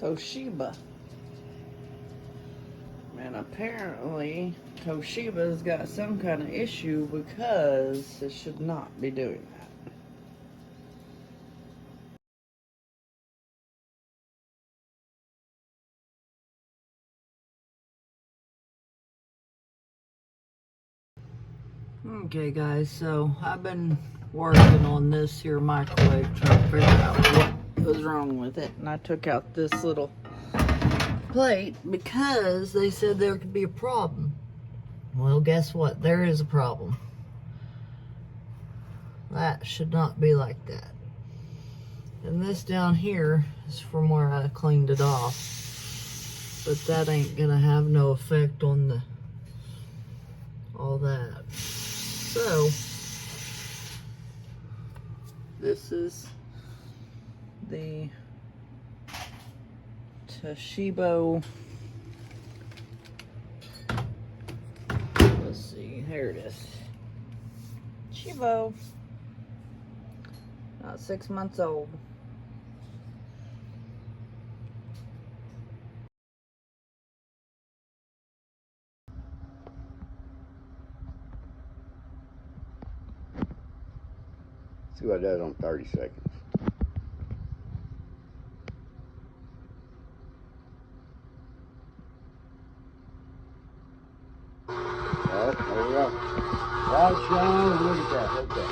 Toshiba. And apparently Toshiba's got some kind of issue because it should not be doing that. Okay guys, so I've been working on this here microwave trying to figure out what was wrong with it, and I took out this little plate because they said there could be a problem. Well, guess what? There is a problem. That should not be like that. And this down here is from where I cleaned it off, but that ain't gonna have no effect on the all that. So this is the Toshiba. Let's see, here it is. Toshiba, about 6 months old. See what it does on 30 seconds. Oh, there we go. Right, Sean, look at that.